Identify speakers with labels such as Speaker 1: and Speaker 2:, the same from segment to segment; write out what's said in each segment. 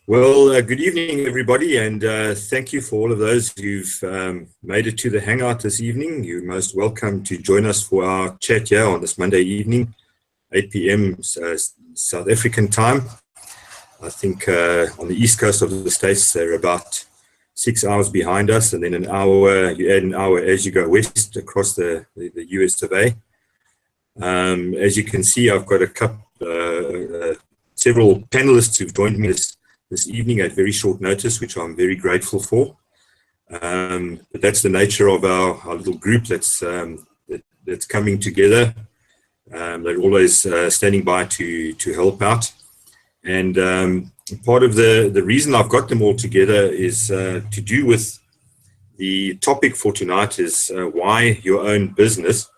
Speaker 1: Good evening, everybody, and thank you for all of those who've made it to the Hangout this evening. You're most welcome to join us for our chat here on this Monday evening, 8 p.m. South African time. I think on the east coast of the States, they're about 6 hours behind us, and then an hour, you add an hour as you go west across the US of A. As you can see, I've got several panelists who've joined me this evening at very short notice, which I'm very grateful for. But that's the nature of our little group that's coming together. They're always standing by to help out. And part of the reason I've got them all together is to do with the topic for tonight is why your own business.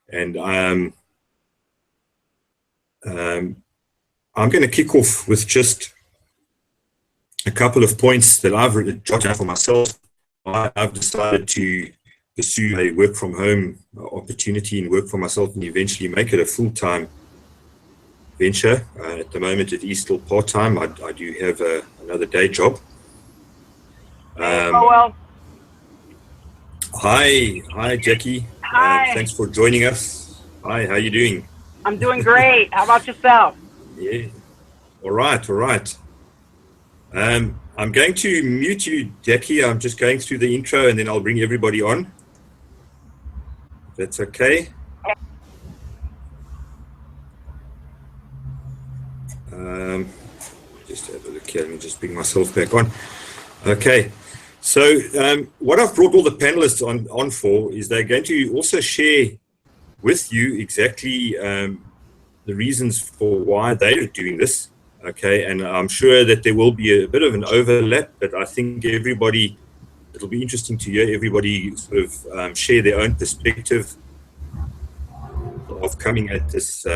Speaker 1: And I'm going to kick off with just a couple of points that I've jotted down for myself. I've decided to pursue a work from home opportunity and work for myself and eventually make it a full-time venture. At the moment it is still part-time. I do have another day job.
Speaker 2: Well.
Speaker 1: Hi Jackie.
Speaker 2: Hi.
Speaker 1: Thanks for joining us. Hi, how are you doing?
Speaker 2: I'm doing great. How about yourself?
Speaker 1: Yeah. All right. I'm going to mute you, Jackie. I'm just going through the intro and then I'll bring everybody on. If that's okay. Just have a look here. Let me just bring myself back on. Okay. So what I've brought all the panelists on for is they're going to also share with you exactly the reasons for why they're doing this. Okay, and I'm sure that there will be a bit of an overlap, but I think it'll be interesting to hear everybody sort of share their own perspective of coming at this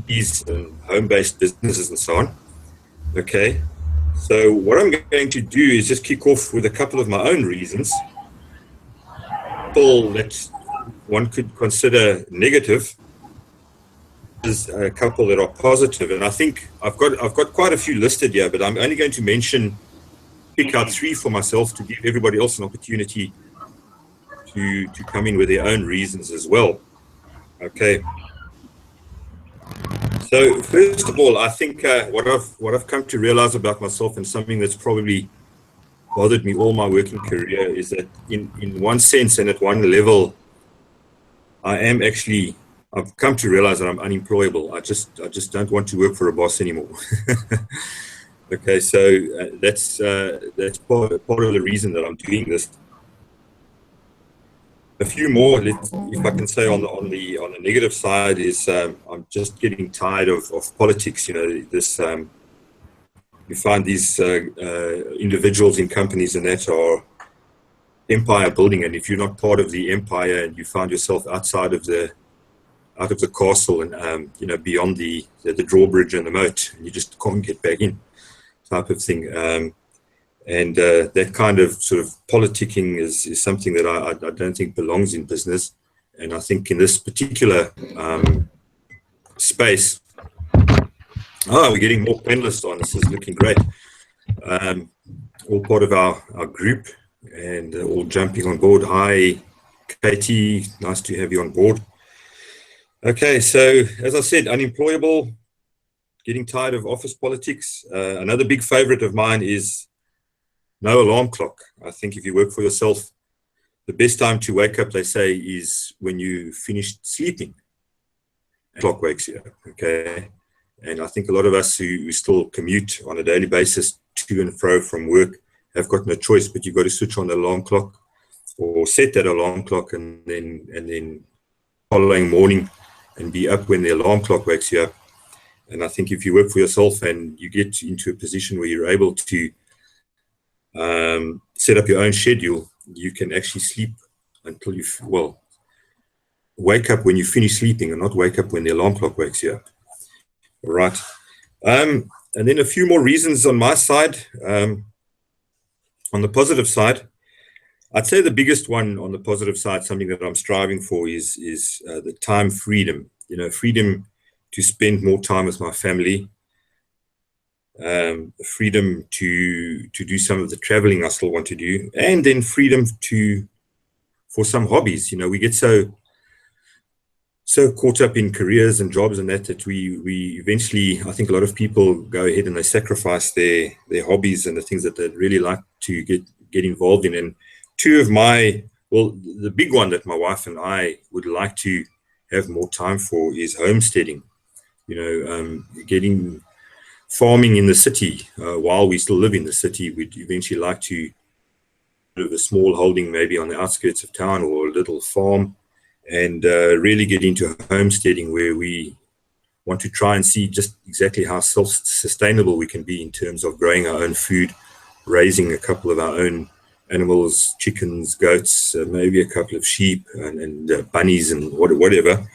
Speaker 1: these home-based businesses and so on. Okay, so what I'm going to do is just kick off with a couple of my own reasons, that one could consider negative. There's a couple that are positive, and I think I've got quite a few listed here, but I'm only going to pick out three for myself to give everybody else an opportunity to come in with their own reasons as well. Okay. So first of all, I think what I've come to realize about myself, and something that's probably bothered me all my working career, is that in one sense and at one level, I've come to realize that I'm unemployable. I just don't want to work for a boss anymore. Okay, so that's part of the reason that I'm doing this. A few more, if I can say, on the negative side, is I'm just getting tired of politics. You know, this you find these individuals in companies and that are empire building, and if you're not part of the empire and you find yourself outside of the castle and beyond the drawbridge and the moat, and you just can't get back in, type of thing. And that kind of sort of politicking is something that I don't think belongs in business. And I think in this particular space, we're getting more panelists on. This is looking great. All part of our group and all jumping on board. Hi, Katie, nice to have you on board. Okay, so as I said, unemployable, getting tired of office politics. Another big favorite of mine is no alarm clock. I think if you work for yourself, the best time to wake up, they say, is when you finished sleeping. The clock wakes you up, okay? And I think a lot of us who still commute on a daily basis to and fro from work have got no choice, but you've got to switch on the alarm clock or set that alarm clock and then following morning and be up when the alarm clock wakes you up. And I think if you work for yourself and you get into a position where you're able to set up your own schedule, you can actually sleep until wake up when you finish sleeping and not wake up when the alarm clock wakes you up. All right. And then a few more reasons on my side. On the positive side, I'd say the biggest one on the positive side, something that I'm striving for, is the time freedom. You know, freedom to spend more time with my family, freedom to do some of the traveling I still want to do, and then freedom for some hobbies. You know, we get so caught up in careers and jobs and that we eventually, I think a lot of people go ahead and they sacrifice their hobbies and the things that they'd really like to get involved in. And the big one that my wife and I would like to have more time for is homesteading. You know, getting farming in the city. While we still live in the city, we'd eventually like to have a small holding maybe on the outskirts of town or a little farm, and really get into homesteading, where we want to try and see just exactly how self-sustainable we can be in terms of growing our own food, raising a couple of our own animals, chickens, goats, maybe a couple of sheep and bunnies and whatever.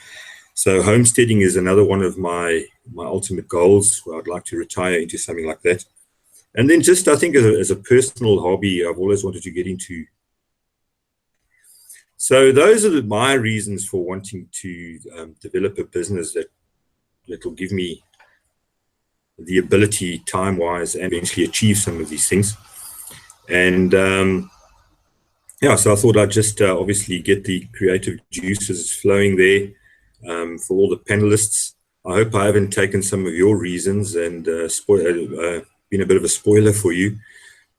Speaker 1: So homesteading is another one of my ultimate goals, where I'd like to retire into something like that. And then just, I think, as a personal hobby, I've always wanted to get into. So those are my reasons for wanting to develop a business that will give me the ability, time-wise, and eventually achieve some of these things. And so I thought I'd just obviously get the creative juices flowing there. For all the panelists, I hope I haven't taken some of your reasons and been a bit of a spoiler for you.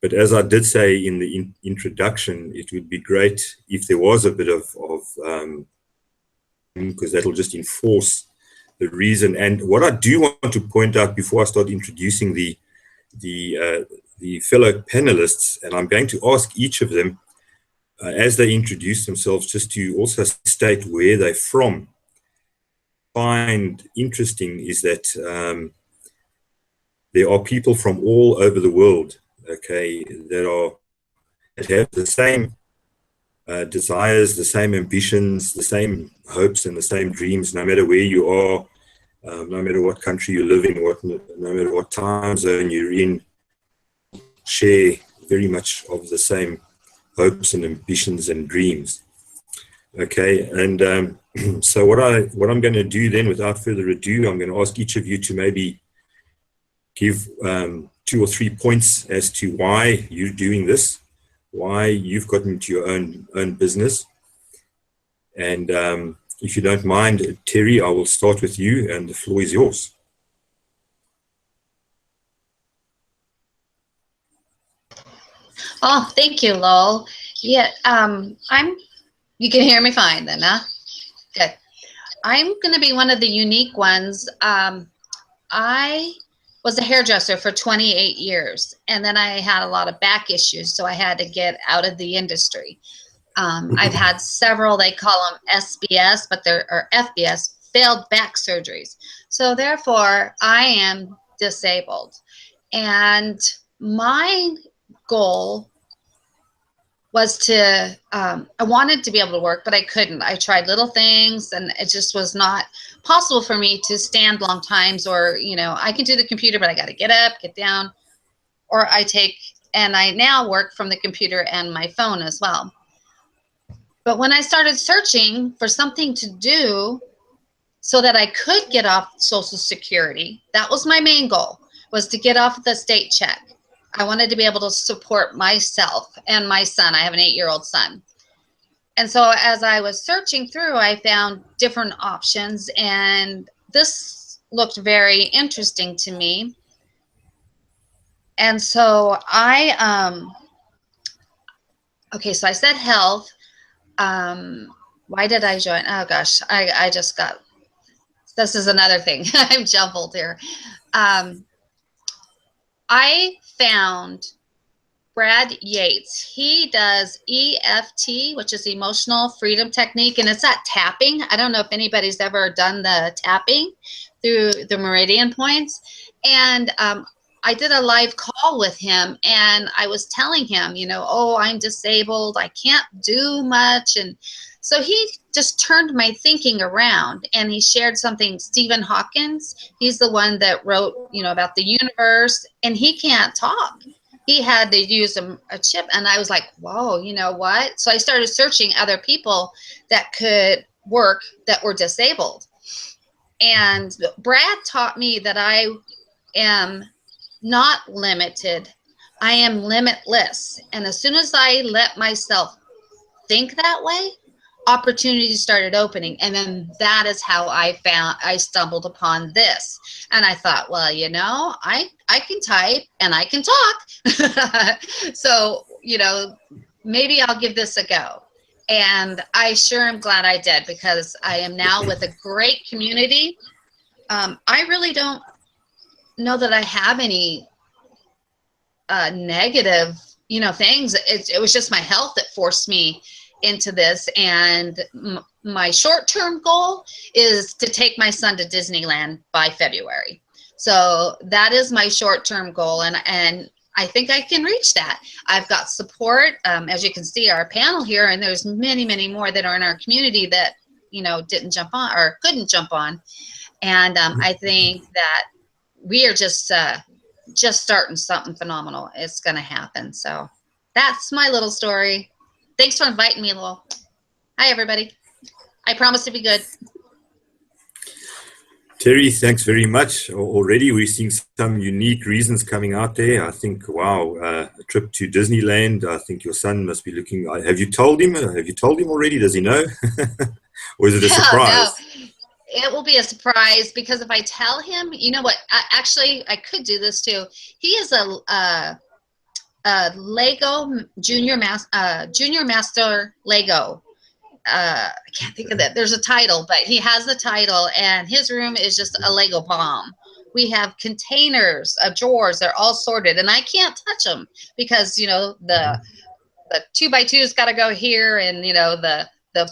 Speaker 1: But as I did say in the introduction, it would be great if there was a bit of because that'll just enforce the reason. And what I do want to point out before I start introducing the fellow panelists, and I'm going to ask each of them as they introduce themselves, just to also state where they're from. Find interesting is that there are people from all over the world, okay, that have the same desires, the same ambitions, the same hopes and the same dreams, no matter where you are, no matter what country you live in, no matter what time zone you're in, share very much of the same hopes and ambitions and dreams. Okay, and so what I'm going to do then, without further ado, I'm going to ask each of you to maybe give 2 or 3 points as to why you're doing this, why you've gotten into your own business. And if you don't mind, Terry, I will start with you, and the floor is yours.
Speaker 3: Oh, thank you, Lowell. Yeah, you can hear me fine then, huh? Good. I'm going to be one of the unique ones. I was a hairdresser for 28 years, and then I had a lot of back issues, so I had to get out of the industry. I've had several, they call them SBS, but or FBS, failed back surgeries. So therefore, I am disabled. And my goal was to, I wanted to be able to work, but I couldn't. I tried little things, and it just was not possible for me to stand long times, or, you know, I can do the computer, but I got to get up, get down, or and I now work from the computer and my phone as well. But when I started searching for something to do so that I could get off Social Security, that was my main goal, was to get off the state check. I wanted to be able to support myself and my son. I have an 8-year-old son. And so as I was searching through, I found different options, and this looked very interesting to me. And so okay, so I said health. Why did I join? Oh gosh, I just got, this is another thing. I'm jumbled here. I found Brad Yates. He does EFT, which is emotional freedom technique, and it's that tapping. I don't know if anybody's ever done the tapping through the meridian points. And I did a live call with him, and I was telling him, you know, oh, I'm disabled, I can't do much. And so he just turned my thinking around, and he shared something. Stephen Hawkins, he's the one that wrote, you know, about the universe, and he can't talk. He had to use a chip, and I was like, whoa, you know what? So I started searching other people that could work that were disabled. And Brad taught me that I am not limited. I am limitless. And as soon as I let myself think that way, opportunities started opening. And then that is how I stumbled upon this. And I thought, well, you know, I can type and I can talk. So, you know, maybe I'll give this a go. And I sure am glad I did, because I am now with a great community. I really don't know that I have any negative, you know, things. It was just my health that forced me into this. And my short-term goal is to take my son to Disneyland by February. So that is my short-term goal, and I think I can reach that. I've got support, as you can see, our panel here, and there's many, many more that are in our community that, you know, didn't jump on or couldn't jump on. And I think that we are just starting something phenomenal. It's going to happen. So that's my little story. Thanks for inviting me, Lowell. Hi, everybody. I promise to be good.
Speaker 1: Terry, thanks very much. Already we're seeing some unique reasons coming out there. I think, wow, a trip to Disneyland. I think your son must be looking. Have you told him? Have you told him already? Does he know? Or is it a surprise?
Speaker 3: No. It will be a surprise, because if I tell him, you know what? Actually, I could do this too. He is a Lego junior master Lego. I can't think of that. There's a title, but he has the title, and his room is just a Lego bomb. We have containers of drawers. They're all sorted, and I can't touch them because, you know, the 2x2's got to go here, and, you know, the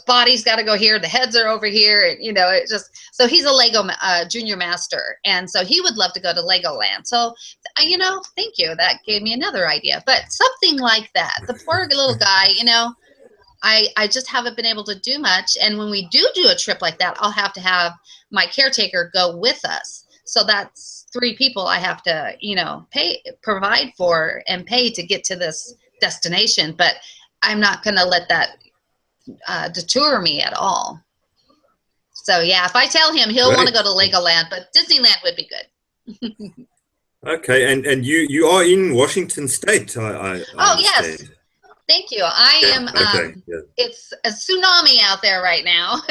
Speaker 3: body's got to go here. The heads are over here, and, you know, it just, so he's a Lego junior master, and so he would love to go to Legoland. So, you know, thank you. That gave me another idea. But something like that. The poor little guy, you know, I just haven't been able to do much. And when we do a trip like that, I'll have to have my caretaker go with us. So that's 3 people I have to, you know, provide for and pay to get to this destination. But I'm not going to let that deter me at all. So yeah, if I tell him, he'll want to go to Legoland, but Disneyland would be good.
Speaker 1: Okay, and you are in Washington State, I
Speaker 3: oh,
Speaker 1: understand.
Speaker 3: Yes. Thank you. I am, it's a tsunami out there right now,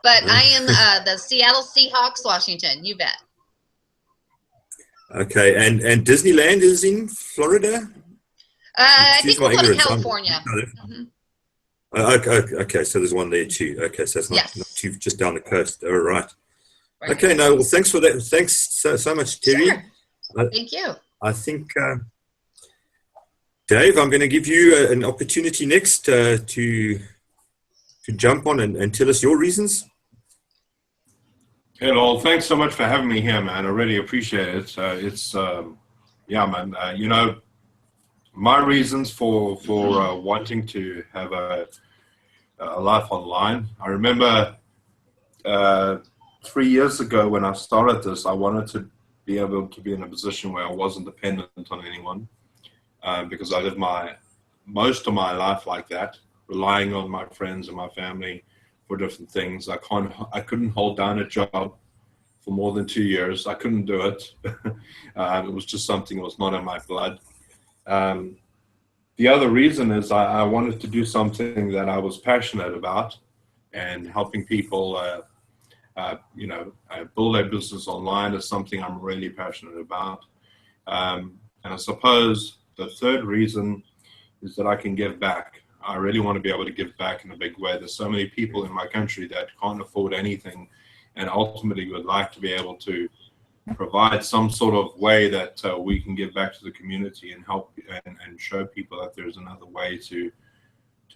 Speaker 3: but I am the Seattle Seahawks, Washington, you bet.
Speaker 1: Okay, and Disneyland is in Florida?
Speaker 3: I think we'll go to California.
Speaker 1: Okay, so there's one there too. Okay, so it's not too just down the coast. All right. Okay, no, well, thanks for that. Thanks so much, Terry.
Speaker 3: Sure. Thank you.
Speaker 1: I think, Dave, I'm going to give you an opportunity next to jump on and tell us your reasons.
Speaker 4: Hello, thanks so much for having me here, man. I really appreciate it. Yeah, man. You know, my reasons for wanting to have a life online. I remember 3 years ago when I started this, I wanted to be able to be in a position where I wasn't dependent on anyone, because I lived most of my life like that, relying on my friends and my family for different things. I couldn't hold down a job for more than 2 years. I couldn't do it. It was just something that was not in my blood. The other reason is I wanted to do something that I was passionate about, and helping people, you know, build their business online is something I'm really passionate about. And I suppose the third reason is that I can give back. I really want to be able to give back in a big way. There's so many people in my country that can't afford anything, and ultimately would like to be able to provide some sort of way that we can give back to the community and help and show people that there's another way to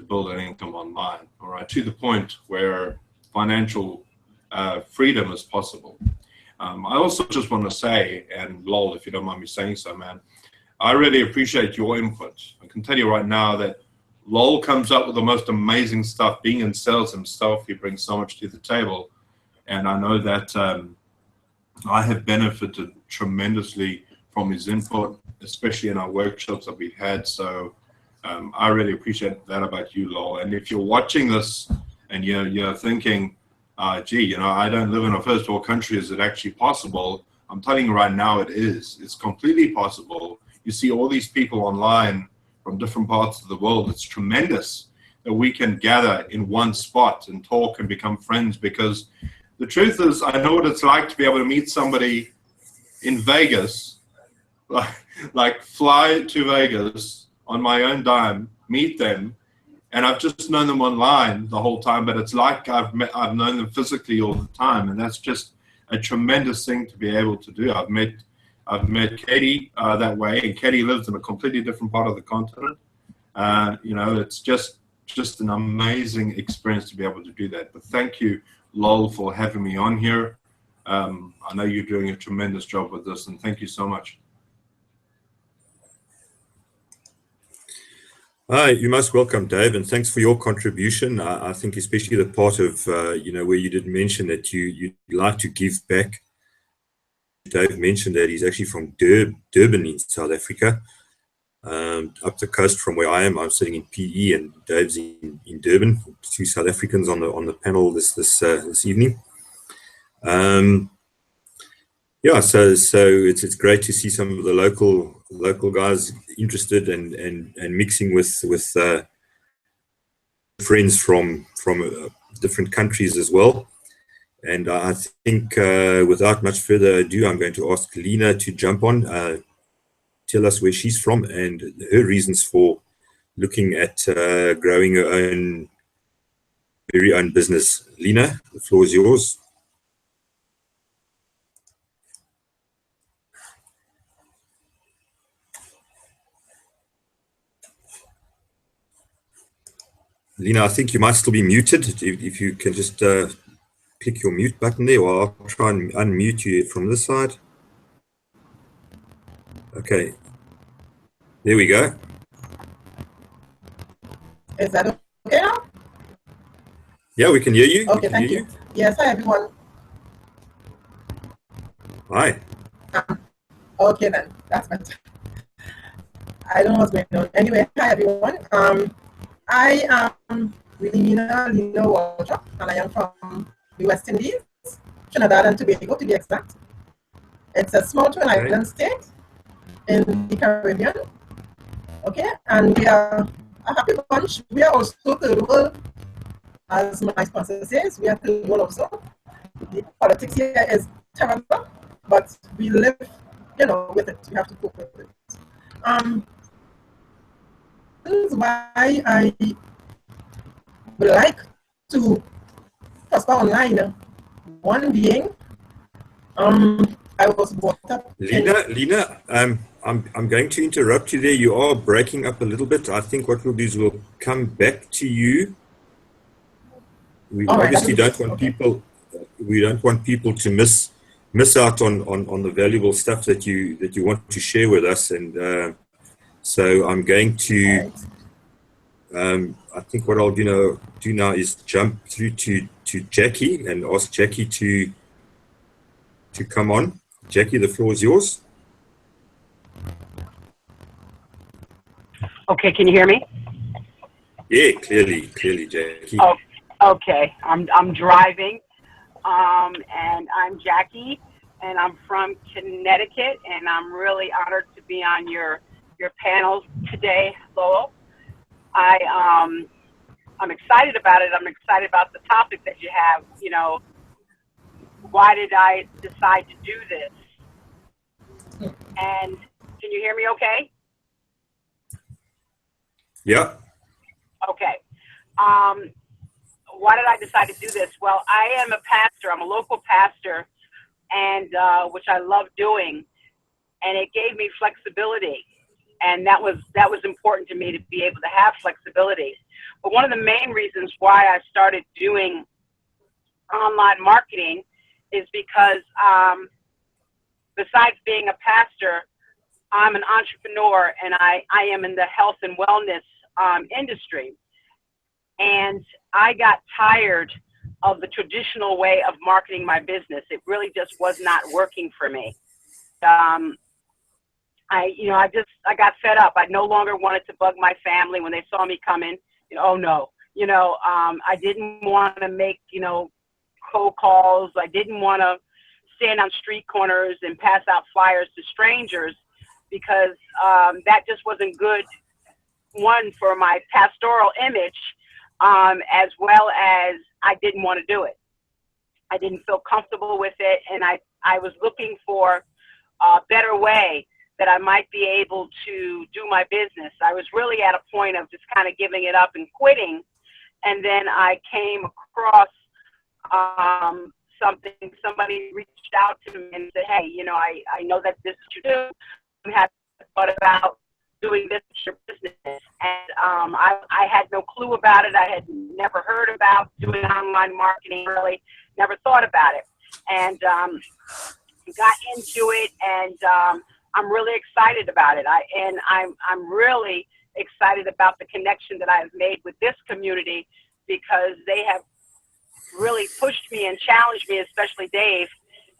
Speaker 4: build an income online, all right, to the point where financial freedom is possible. I also just want to say, and Lowell, if you don't mind me saying so, man, I really appreciate your input. I can tell you right now that Lowell comes up with the most amazing stuff. Being in sales himself, he brings so much to the table. And I know that I have benefited tremendously from his input, especially in our workshops that we've had. So I really appreciate that about you, Lowell. And if you're watching this and you're thinking, gee, you know, I don't live in a first world country, is it actually possible? I'm telling you right now, it is. It's completely possible. You see all these people online from different parts of the world. It's tremendous that we can gather in one spot and talk and become friends, because the truth is, I know what it's like to be able to meet somebody in Vegas, like fly to Vegas on my own dime, meet them, and I've just known them online the whole time, but it's like I've known them physically all the time, and that's just a tremendous thing to be able to do. I've met Katie that way, and Katie lives in a completely different part of the continent. It's just an amazing experience to be able to do that. But thank you, Lol, for having me on here. I know you're doing a tremendous job with this, and thank you so much.
Speaker 1: Hi, you're most welcome, Dave, and thanks for your contribution. I think especially the part of, where you did mention that you like to give back. Dave mentioned that he's actually from Durban in South Africa, up the coast from where I am. I'm sitting in PE, and Dave's in Durban. Two South Africans on the panel this evening. Yeah, so it's great to see some of the local guys interested and mixing with friends from different countries as well. And I think without much further ado, I'm going to ask Lena to jump on, tell us where she's from and her reasons for looking at growing her very own business. Lena, the floor is yours. Lena, I think you might still be muted. If you can just click your mute button there, or I'll try and unmute you from this side. Okay, there we go.
Speaker 5: Is that okay now?
Speaker 1: Yeah, we can hear you.
Speaker 5: Okay, thank you. Yes, hi everyone.
Speaker 1: Hi.
Speaker 5: Okay then, that's better. I don't know what's going on. Anyway, hi everyone. I am Lena Waltrop, and I am from the West Indies, Trinidad and Tobago to be exact. It's a small twin island state in the Caribbean. Okay, and we are a happy bunch. We are also third world, as my sponsor says. We are third world also. The politics here is terrible, but we live, with it. We have to cope with it. This is why I would like to prosper online. One being, I was brought up.
Speaker 1: Lena, I'm going to interrupt you there. You are breaking up a little bit. I think what we'll do is we'll come back to you. We obviously don't want people. We don't want people to miss out on the valuable stuff that you want to share with us. And so I'm going to. I think what I'll do now is jump through to Jackie and ask Jackie to come on. Jackie, the floor is yours.
Speaker 2: Okay, can you hear me?
Speaker 1: Yeah, clearly, Jackie.
Speaker 2: Oh, okay. I'm driving, and I'm Jackie, and I'm from Connecticut, and I'm really honored to be on your panel today, Lowell. I'm excited about it. I'm excited about the topic that you have. Why did I decide to do this? And can you hear me okay?
Speaker 1: Yeah.
Speaker 2: Okay. Why did I decide to do this? Well, I am a pastor. I'm a local pastor, and which I love doing, and it gave me flexibility. And that was important to me, to be able to have flexibility. But one of the main reasons why I started doing online marketing is because besides being a pastor, I'm an entrepreneur, and I am in the health and wellness industry. And I got tired of the traditional way of marketing my business. It really just was not working for me. I got fed up. I no longer wanted to bug my family when they saw me coming. I didn't want to make, cold calls. I didn't want to stand on street corners and pass out flyers to strangers, because that just wasn't good, one, for my pastoral image, as well as I didn't want to do it. I didn't feel comfortable with it, and I was looking for a better way that I might be able to do my business. I was really at a point of just kind of giving it up and quitting, and then I came across something. Somebody reached out to me and said, hey, you know, I know that this is what you do. You have thought about doing this as your business. And I had no clue about it. I had never heard about doing online marketing, really, never thought about it. And got into it, and I'm really excited about it. I'm really excited about the connection that I've made with this community, because they have really pushed me and challenged me, especially Dave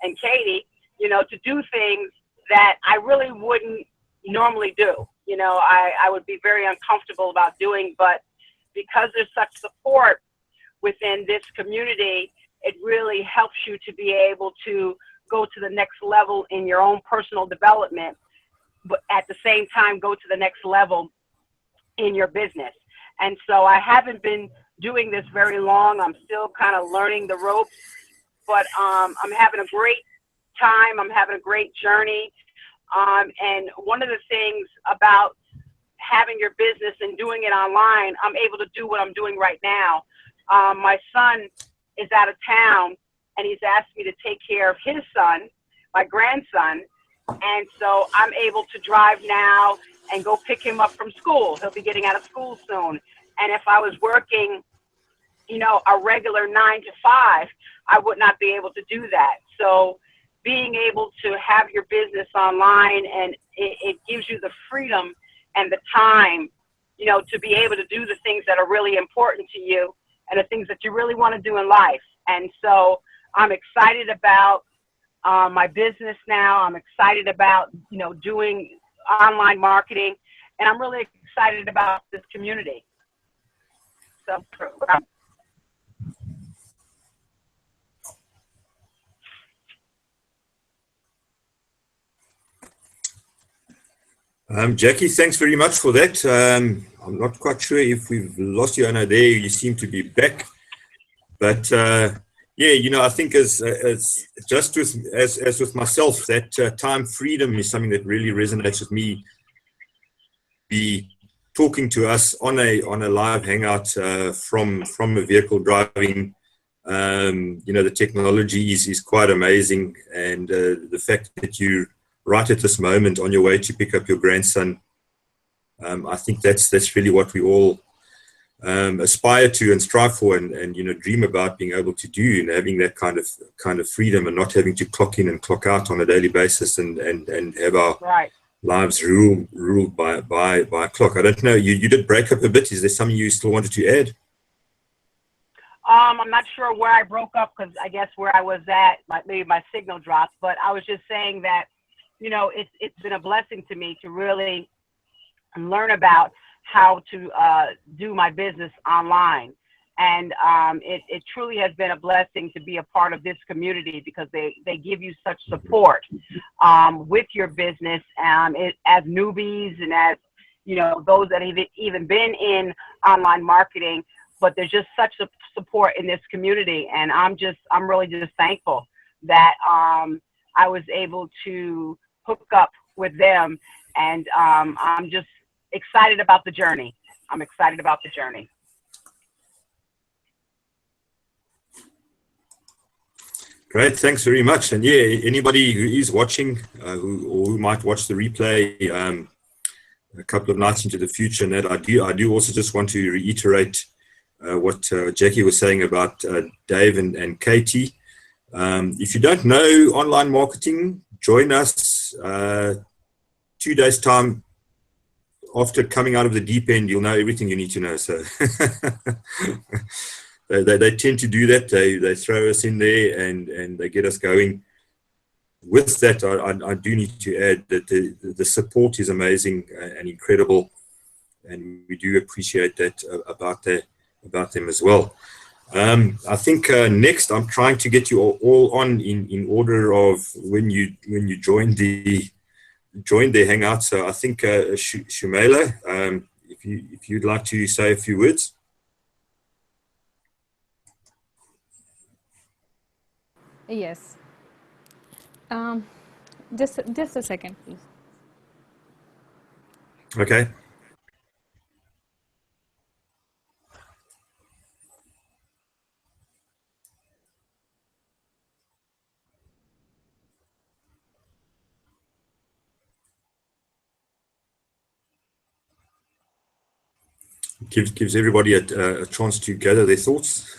Speaker 2: and Katie, you know, to do things that I really wouldn't normally do. You know, I would be very uncomfortable about doing, but because there's such support within this community, it really helps you to be able to go to the next level in your own personal development, but at the same time, go to the next level in your business. And so I haven't been doing this very long. I'm still kind of learning the ropes, but I'm having a great time. I'm having a great journey. And one of the things about having your business and doing it online, I'm able to do what I'm doing right now. My son is out of town, and he's asked me to take care of his son, my grandson. And so I'm able to drive now and go pick him up from school. He'll be getting out of school soon. And if I was working, you know, a regular 9 to 5, I would not be able to do that. So being able to have your business online, and it gives you the freedom and the time, you know, to be able to do the things that are really important to you and the things that you really want to do in life. And so I'm excited about my business now. I'm excited about, you know, doing online marketing, and I'm really excited about this community. So,
Speaker 1: Jackie, thanks very much for that. I'm not quite sure if we've lost you. I know there you seem to be back, but yeah, you know, I think as with myself, that time freedom is something that really resonates with me. Be talking to us on a live hangout from a vehicle driving. You know, the technology is quite amazing, and the fact that you right at this moment on your way to pick up your grandson, I think that's really what we all aspire to and strive for, and you know, dream about being able to do, and having that kind of freedom, and not having to clock in and clock out on a daily basis, and have our lives ruled by a clock. I don't know, you did break up a bit. Is there something you still wanted to add?
Speaker 2: I'm not sure where I broke up, because I guess where I was at, maybe my signal dropped, but I was just saying that, you know, it's been a blessing to me to really learn about how to do my business online. And it truly has been a blessing to be a part of this community, because they give you such support with your business, as newbies, and as, you know, those that have even been in online marketing. But there's just such a support in this community, and I'm really just thankful that I was able to hook up with them, and I'm just excited about the journey. I'm excited about the journey.
Speaker 1: Great, thanks very much. And yeah, anybody who is watching, who might watch the replay a couple of nights into the future, and that I do also just want to reiterate what Jackie was saying about Dave and Katie. If you don't know online marketing, join us 2 days time. After coming out of the deep end, you'll know everything you need to know. So they tend to do that. They throw us in there, and they get us going. With that, I do need to add that the support is amazing and incredible, and we do appreciate that about them as well. I think next I'm trying to get you all on in order of when you joined the Hangout. So I think Shumela, if you'd like to say a few words.
Speaker 6: Yes. Just a second, please.
Speaker 1: Okay. Gives everybody a chance to gather their thoughts.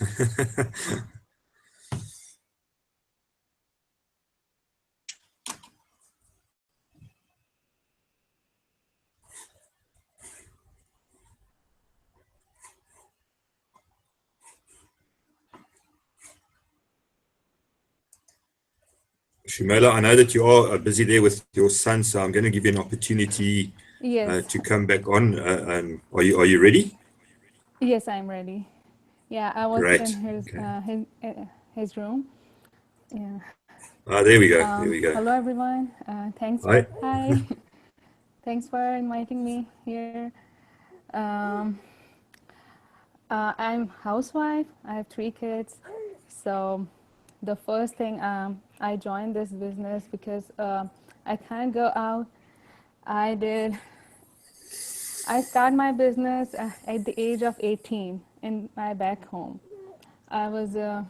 Speaker 1: Shumela, I know that you are busy there with your son, so I'm going to give you an opportunity
Speaker 6: Yes.
Speaker 1: to come back on. Are you ready?
Speaker 6: Yes, I'm ready. Yeah, I was
Speaker 1: Great.
Speaker 6: in his room. Yeah.
Speaker 1: There we go. There we go.
Speaker 6: Hello, everyone. Thanks.
Speaker 1: Hi.
Speaker 6: Hi. Thanks for inviting me here. I'm housewife. I have 3 kids. So the first thing I joined this business because I can't go out. I started my business at the age of 18 in my back home. I was a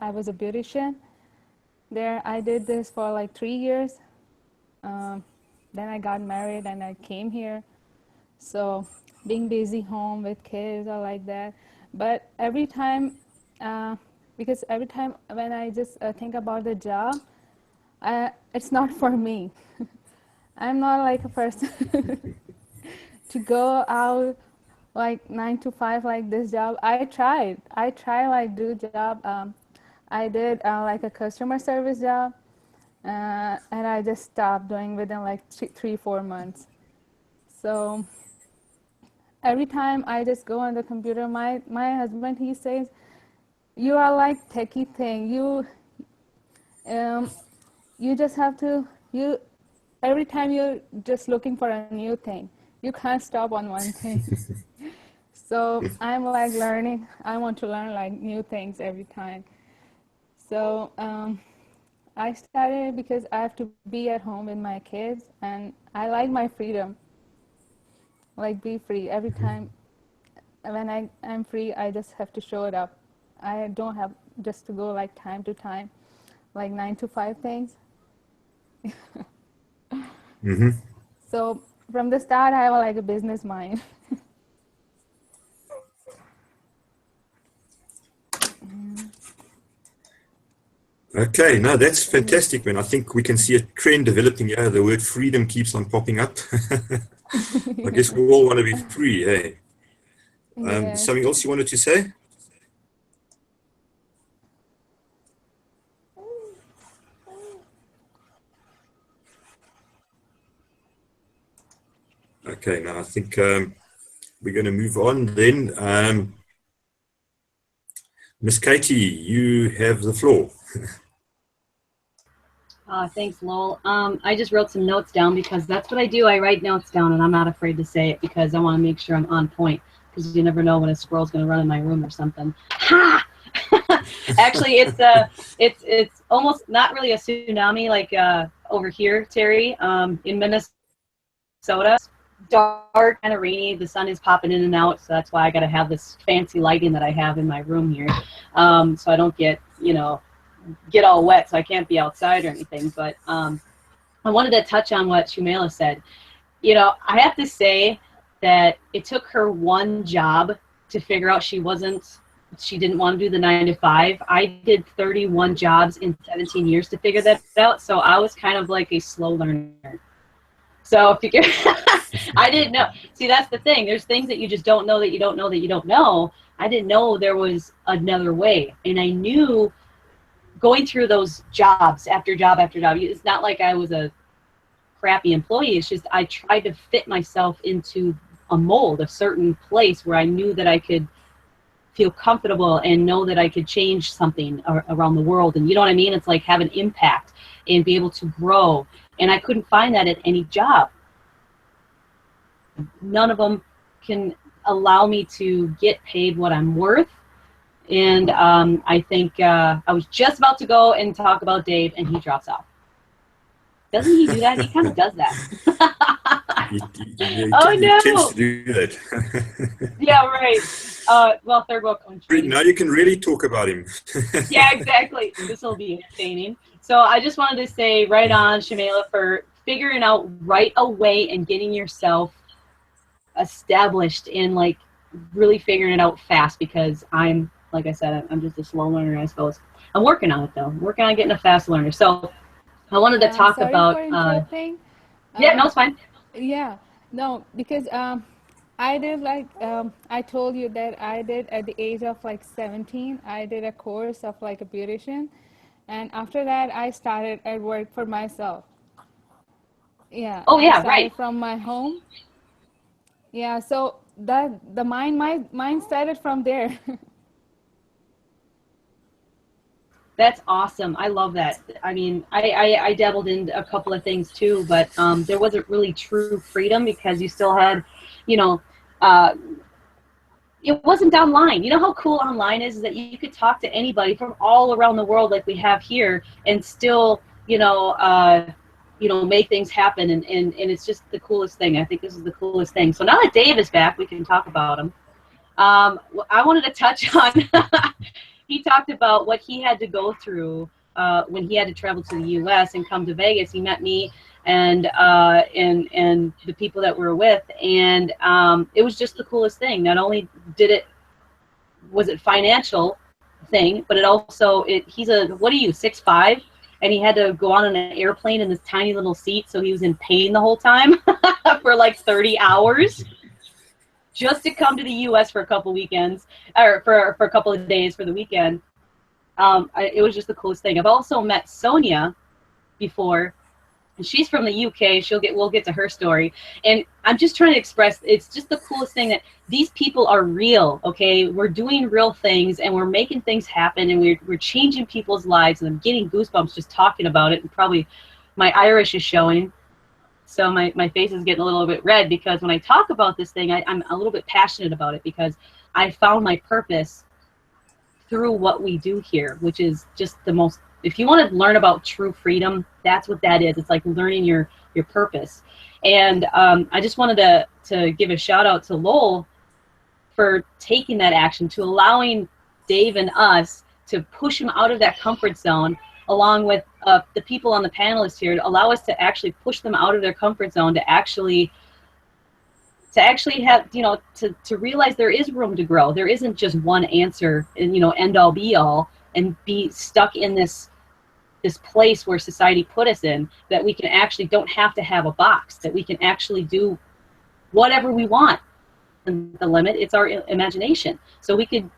Speaker 6: beautician there. I did this for like 3 years. Then I got married and I came here. So being busy home with kids or like that. But every time, because every time when I just think about the job, it's not for me. I'm not like a person to go out like 9 to 5 like this job. I tried like do job. I did like a customer service job, and I just stopped doing within like 3-4 months. So every time I just go on the computer, my husband, he says, you are like techie thing. You just have to, every time you're just looking for a new thing. You can't stop on one thing. So I'm like learning. I want to learn like new things every time. So I started because I have to be at home with my kids, and I like my freedom. Like be free every time. When I'm free, I just have to show it up. I don't have just to go like time to time, like 9 to 5 things.
Speaker 1: Mm-hmm.
Speaker 6: So from the start, I have like a business mind.
Speaker 1: Okay, no, that's fantastic, man. I think we can see a trend developing here. The word freedom keeps on popping up. I guess we all want to be free, hey?
Speaker 6: Yes.
Speaker 1: Something else you wanted to say? Okay, now I think we're going to move on then. Miss Katie, you have the floor.
Speaker 7: Thanks, Lowell. I just wrote some notes down because that's what I do. I write notes down, and I'm not afraid to say it because I want to make sure I'm on point. Because you never know when a squirrel's going to run in my room or something. Ha! Actually, it's almost not really a tsunami like over here, Terry, in Minnesota. Dark, kind of rainy. The sun is popping in and out, so that's why I got to have this fancy lighting that I have in my room here, so I don't get all wet, so I can't be outside or anything. But I wanted to touch on what Shumela said. I have to say that it took her one job to figure out she didn't want to do the 9 to 5. I did 31 jobs in 17 years to figure that out, so I was kind of like a slow learner. So if you can, I didn't know. See, that's the thing. There's things that you just don't know that you don't know that you don't know. I didn't know there was another way, and I knew going through those jobs after job after job. It's not like I was a crappy employee. It's just I tried to fit myself into a mold, a certain place where I knew that I could feel comfortable and know that I could change something around the world. And you know what I mean? It's like have an impact and be able to grow. And I couldn't find that at any job. None of them can allow me to get paid what I'm worth. And I think I was just about to go and talk about Dave, and he drops off. Doesn't he do that? He kind of does that. Oh, no.
Speaker 1: Tends to do that.
Speaker 7: Yeah, right. Well, third world country.
Speaker 1: Now you can really talk about him.
Speaker 7: Yeah, exactly. This will be entertaining. So I just wanted to say right on, Shamela, for figuring out right away and getting yourself established and like really figuring it out fast, because I'm, like I said, I'm just a slow learner, I suppose. I'm working on it, though. I'm working on getting a fast learner. So I wanted to talk about...
Speaker 6: For interrupting.
Speaker 7: Yeah, no, it's fine.
Speaker 6: Yeah, no, because I did like, I told you that I did at the age of like 17, I did a course of like a beautician. And after that, I started at work for myself. Yeah.
Speaker 7: Oh, yeah,
Speaker 6: I started
Speaker 7: right.
Speaker 6: from my home. Yeah, so the mine started from there.
Speaker 7: That's awesome. I love that. I mean, I dabbled in a couple of things too, but there wasn't really true freedom because you still had, you know, it wasn't online. You know how cool online is that you could talk to anybody from all around the world like we have here and still, make things happen. And it's just the coolest thing. I think this is the coolest thing. So now that Dave is back, we can talk about him. I wanted to touch on, he talked about what he had to go through when he had to travel to the U.S. and come to Vegas. He met me and the people that we're with, and it was just the coolest thing. Not only was it financial thing, but it also, he's what are you, 6'5"? And he had to go on an airplane in this tiny little seat, so he was in pain the whole time for like 30 hours. Just to come to the U.S. for a couple weekends, or for a couple of days for the weekend. It was just the coolest thing. I've also met Sonia before, and she's from the U.K. We'll get to her story. And I'm just trying to express, it's just the coolest thing that these people are real, okay? We're doing real things, and we're making things happen, and we're changing people's lives, and I'm getting goosebumps just talking about it, and probably my Irish is showing. So my face is getting a little bit red because when I talk about this thing, I'm a little bit passionate about it because I found my purpose through what we do here, which is just the most, if you want to learn about true freedom, that's what that is. It's like learning your purpose. And I just wanted to give a shout out to Lowell for taking that action, to allowing Dave and us to push him out of that comfort zone, along with the people on the panelists here, to allow us to actually push them out of their comfort zone, to actually have, to realize there is room to grow. There isn't just one answer and, end all be all, and be stuck in this place where society put us in, that we can actually don't have to have a box, that we can actually do whatever we want. And the limit, it's our imagination. So we could,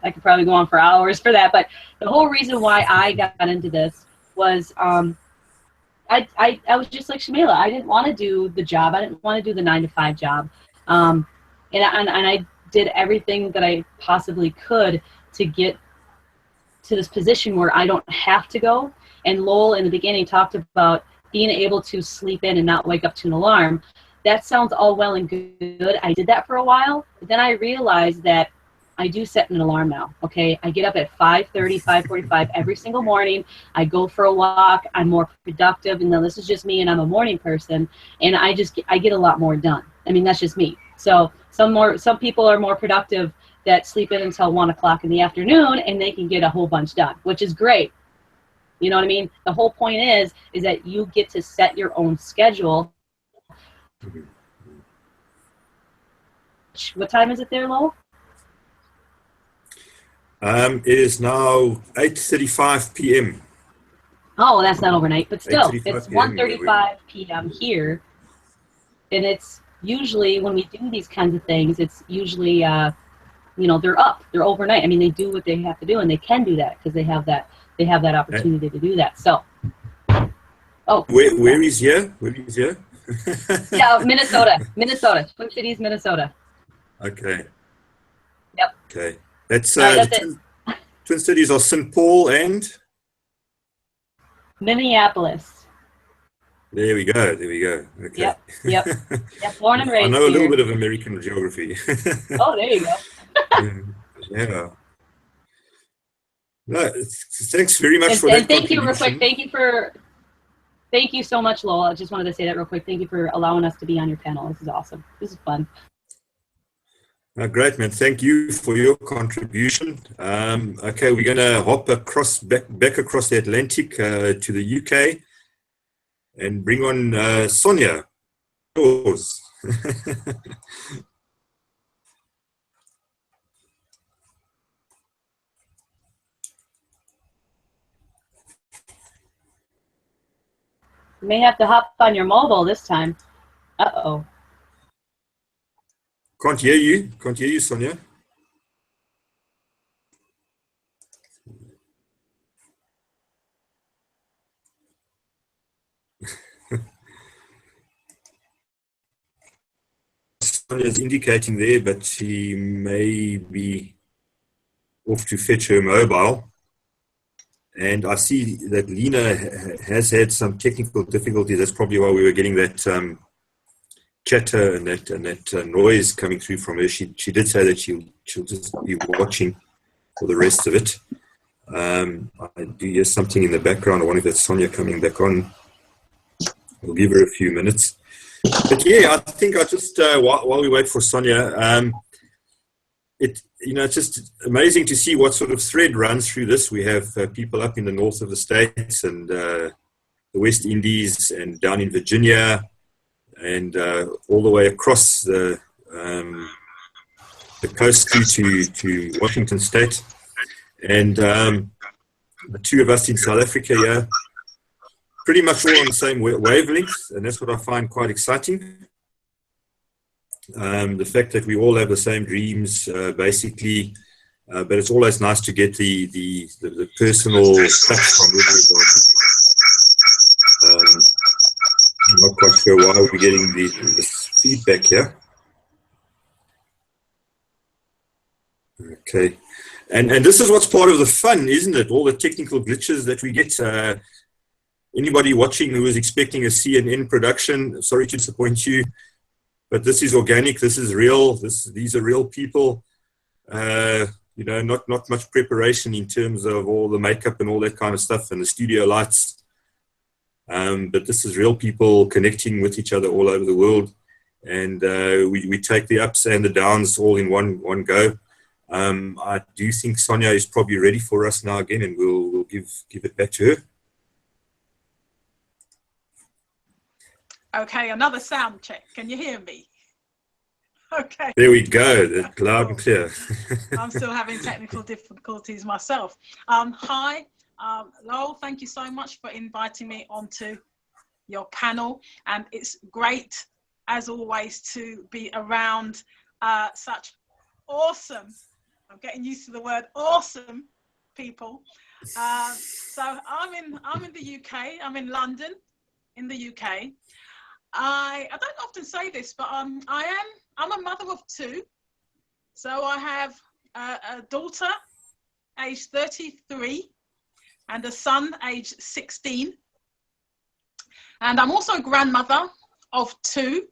Speaker 7: I could probably go on for hours for that, but the whole reason why I got into this was I was just like Shamela. I didn't want to do the job. I didn't want to do the 9-to-5 job, and I did everything that I possibly could to get to this position where I don't have to go. And Lowell in the beginning talked about being able to sleep in and not wake up to an alarm. That sounds all well and good. I did that for a while, but then I realized that I do set an alarm now, okay? I get up at 5:30, 5:45 every single morning. I go for a walk. I'm more productive. And now this is just me, and I'm a morning person, and I get a lot more done. I mean, that's just me. So some people are more productive that sleep in until 1 o'clock in the afternoon, and they can get a whole bunch done, which is great. You know what I mean? The whole point is that you get to set your own schedule. What time is it there, Lowell?
Speaker 1: It is now 8:35 p.m.
Speaker 7: Oh, that's not overnight, but still, it's
Speaker 1: 1:35
Speaker 7: p.m. here, and it's usually when we do these kinds of things, it's usually, they're up, they're overnight. I mean, they do what they have to do, and they can do that because they have that opportunity to do that. So,
Speaker 1: where is here? Where is here?
Speaker 7: Yeah, Minnesota, Twin Cities, Minnesota.
Speaker 1: Okay.
Speaker 7: Yep.
Speaker 1: Okay. That's,
Speaker 7: All right,
Speaker 1: the
Speaker 7: that's it.
Speaker 1: Twin Cities are St. Paul and?
Speaker 7: Minneapolis.
Speaker 1: There we go. There we go. Okay.
Speaker 7: Yep. Yep. Yep. Born and
Speaker 1: I
Speaker 7: raised
Speaker 1: know a little
Speaker 7: here.
Speaker 1: bit of American geography.
Speaker 7: Oh, there you go.
Speaker 1: Yeah. No, thanks very much for
Speaker 7: And
Speaker 1: that
Speaker 7: thank you real quick.
Speaker 1: contribution.
Speaker 7: Thank you so much, Lowell. I just wanted to say that real quick. Thank you for allowing us to be on your panel. This is awesome. This is fun.
Speaker 1: Great, man. Thank you for your contribution. Okay, we're going to hop across back across the Atlantic to the UK and bring on Sonia. Yours.
Speaker 7: You may have to hop on your mobile this time. Uh-oh.
Speaker 1: Can't hear you. Can't hear you, Sonia. Sonia's indicating there, but she may be off to fetch her mobile. And I see that Lena has had some technical difficulties. That's probably why we were getting that chatter and that noise coming through from her. She did say that she'll just be watching for the rest of it. I do hear something in the background. I wonder if that's Sonia coming back on. We'll give her a few minutes. But yeah, I think I just while we wait for Sonia, it's just amazing to see what sort of thread runs through this. We have people up in the north of the States and the West Indies and down in Virginia and all the way across the coast to Washington State. And the two of us in South Africa here, pretty much all on the same wavelength, and that's what I find quite exciting. The fact that we all have the same dreams, basically, but it's always nice to get the personal touch from everybody. I'm not quite sure why we're getting this feedback here. Okay, and this is what's part of the fun, isn't it? All the technical glitches that we get. Anybody watching who is expecting a CNN production, sorry to disappoint you. But this is organic. This is real. These are real people. Not much preparation in terms of all the makeup and all that kind of stuff and the studio lights. But this is real people connecting with each other all over the world, and we take the ups and the downs all in one go. I do think Sonia is probably ready for us now again, and we'll give it back to her.
Speaker 8: Okay, another sound check. Can you hear me? Okay.
Speaker 1: There we go. That's loud and clear.
Speaker 8: I'm still having technical difficulties myself. Hi, Lowell, thank you so much for inviting me onto your panel. And it's great, as always, to be around such awesome, I'm getting used to the word awesome, people. So I'm in the UK. I'm in London, in the UK. I don't often say this, but I'm a mother of two. So I have a daughter aged 33 and a son aged 16. And I'm also a grandmother of two,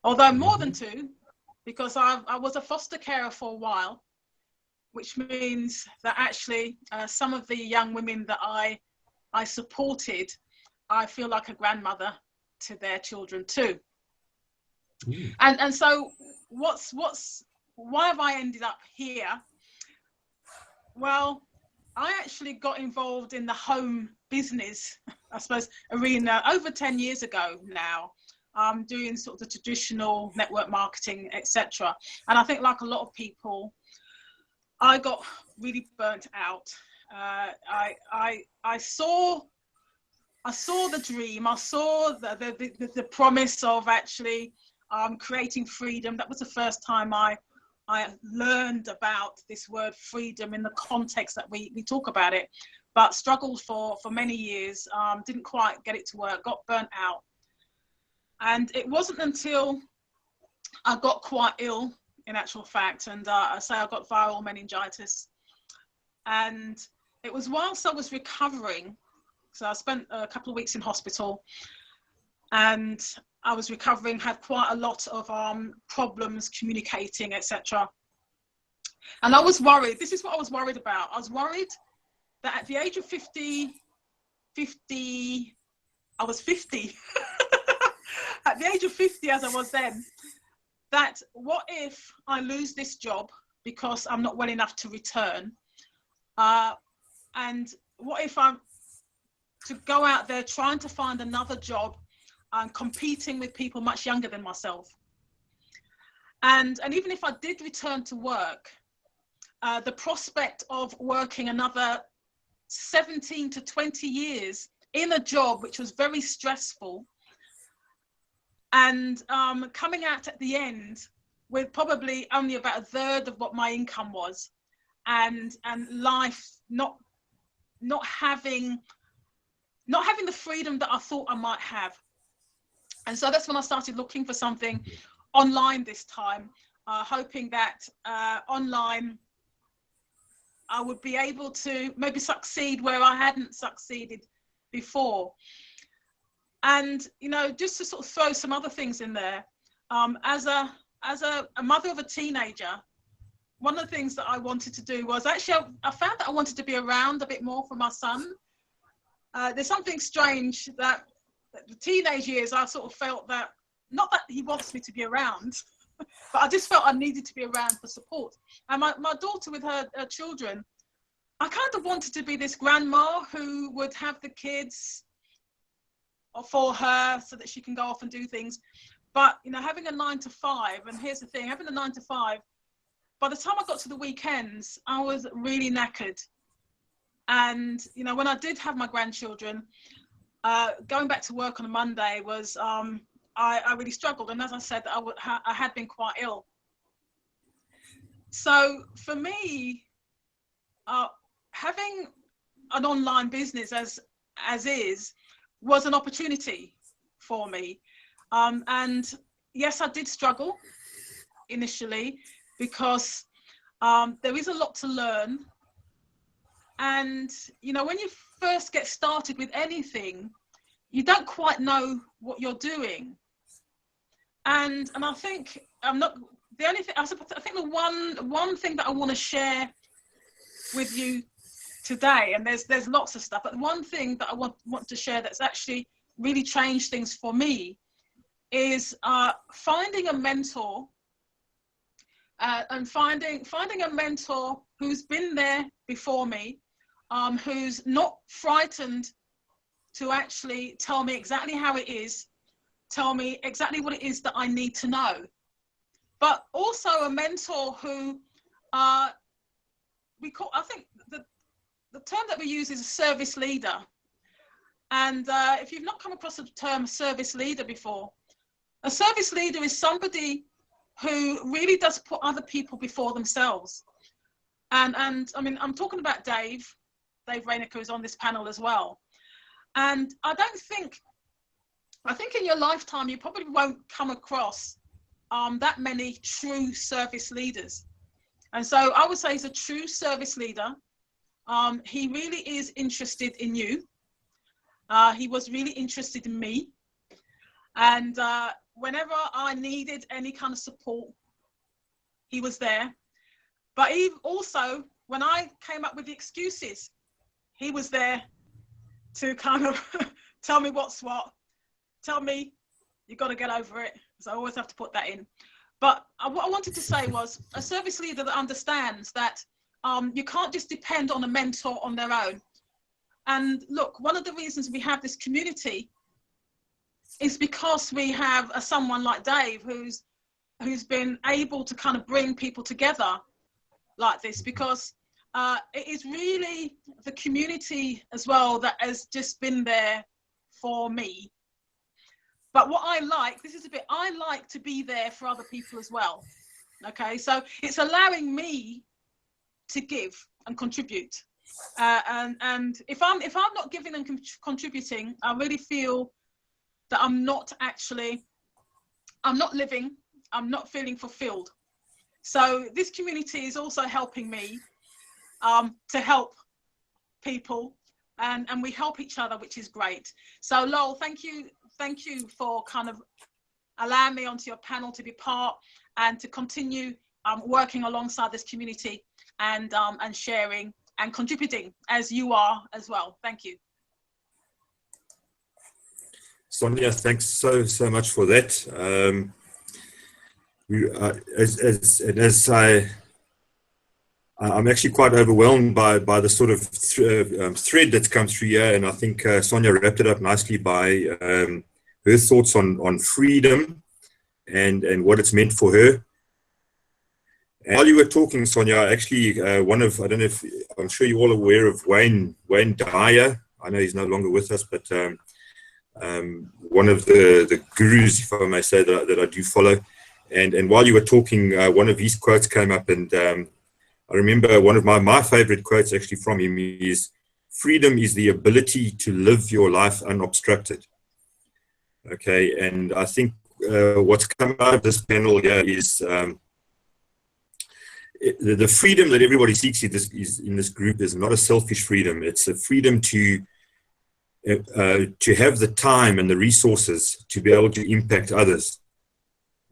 Speaker 8: although more than two, because I was a foster carer for a while, which means that actually some of the young women that I supported, I feel like a grandmother to their children too. And so why have I ended up here? Well, I actually got involved in the home business, I suppose, arena over 10 years ago now, doing sort of the traditional network marketing, etc. And I think, like a lot of people, I got really burnt out. I saw the dream. I saw the promise of actually creating freedom. That was the first time I learned about this word freedom in the context that we talk about it, but struggled for many years, didn't quite get it to work, got burnt out. And it wasn't until I got quite ill in actual fact. And I say I got viral meningitis. And it was whilst I was recovering, so I spent a couple of weeks in hospital, and I was recovering, had quite a lot of problems communicating, etc. And I was worried. This is what I was worried about. I was worried that at the age of 50, I was 50. At the age of 50, as I was then, that what if I lose this job because I'm not well enough to return? And what if I'm to go out there trying to find another job and competing with people much younger than myself? And even if I did return to work, the prospect of working another 17 to 20 years in a job which was very stressful, and coming out at the end with probably only about a third of what my income was, and life not having the freedom that I thought I might have. And so that's when I started looking for something online this time, hoping that online I would be able to maybe succeed where I hadn't succeeded before. And, you know, just to sort of throw some other things in there, as a mother of a teenager, one of the things that I wanted to do was actually, I found that I wanted to be around a bit more for my son. There's something strange that the teenage years, I sort of felt that, not that he wants me to be around, but I just felt I needed to be around for support. And my daughter with her children, I kind of wanted to be this grandma who would have the kids for her so that she can go off and do things. But, you know, having a 9 to 5, and here's the thing, having a 9 to 5, by the time I got to the weekends, I was really knackered. And, you know, when I did have my grandchildren, going back to work on a Monday was, I really struggled. And as I said, I had been quite ill. So for me, having an online business as is was an opportunity for me. And yes, I did struggle initially because there is a lot to learn. And, you know, when you first get started with anything, you don't quite know what you're doing. And I think I'm not the only thing. I think the one thing that I want to share with you today, and there's lots of stuff, but one thing that I want to share that's actually really changed things for me is finding a mentor, and finding a mentor who's been there before me, who's not frightened to actually tell me exactly how it is, tell me exactly what it is that I need to know, but also a mentor who I think the term that we use is a service leader. And if you've not come across the term service leader before, a service leader is somebody who really does put other people before themselves. And I mean, I'm talking about Dave Raynick, who's on this panel as well. And I think in your lifetime, you probably won't come across that many true service leaders. And so I would say he's a true service leader. He really is interested in you. He was really interested in me. And whenever I needed any kind of support, he was there. But also, when I came up with the excuses, he was there to kind of tell me what's what, tell me you got to get over it. So I always have to put that in. But what I wanted to say was a service leader that understands that you can't just depend on a mentor on their own. And look, one of the reasons we have this community is because we have someone like Dave who's been able to kind of bring people together like this, because it is really the community as well that has just been there for me. But what I like to be there for other people as well. Okay, so it's allowing me to give and contribute. And if I'm not giving and contributing, I really feel that I'm not living, I'm not feeling fulfilled. So this community is also helping me to help people, and we help each other, which is great. So Lowell, thank you for kind of allowing me onto your panel to be part and to continue working alongside this community and sharing and contributing as you are as well. Thank you.
Speaker 1: Sonia, thanks so much for that. I'm actually quite overwhelmed by the sort of thread that's come through here, and I think Sonia wrapped it up nicely by her thoughts on freedom and what it's meant for her. And while you were talking, Sonia, actually I don't know if, I'm sure you're all aware of Wayne Dyer. I know he's no longer with us, but one of the gurus, if I may say, that I do follow. And while you were talking, one of his quotes came up, and I remember one of my favorite quotes actually from him is, "Freedom is the ability to live your life unobstructed." Okay, and I think what's come out of this panel here is the freedom that everybody seeks in this group is not a selfish freedom. It's a freedom to have the time and the resources to be able to impact others.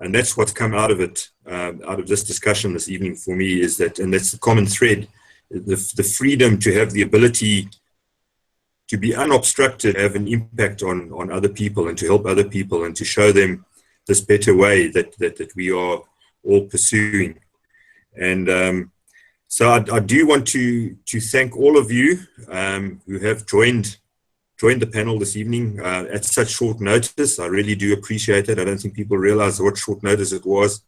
Speaker 1: And that's what's come out of it, out of this discussion this evening for me, is that, and that's the common thread, the freedom to have the ability to be unobstructed, have an impact on other people and to help other people and to show them this better way that we are all pursuing. And so I do want to thank all of you who have joined the panel this evening at such short notice. I really do appreciate it. I don't think people realize what short notice it was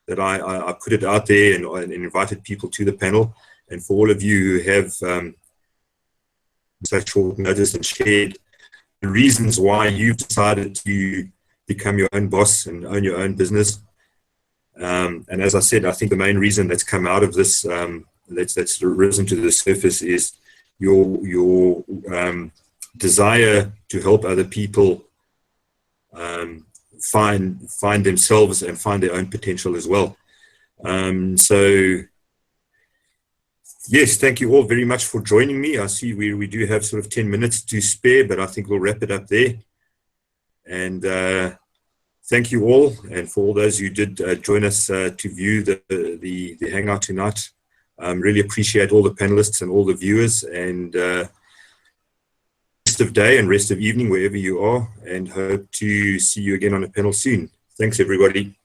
Speaker 1: that I put it out there and invited people to the panel. And for all of you who have such short notice and shared the reasons why you've decided to become your own boss and own your own business. And as I said, I think the main reason that's come out of this, that's risen to the surface, is your desire to help other people find themselves and find their own potential as well. So yes, thank you all very much for joining me. I see we do have sort of 10 minutes to spare, but I think we'll wrap it up there. And thank you all, and for all those who did join us to view the Hangout tonight. Really appreciate all the panelists and all the viewers, and rest of day and rest of evening wherever you are, and hope to see you again on a panel soon. Thanks, everybody.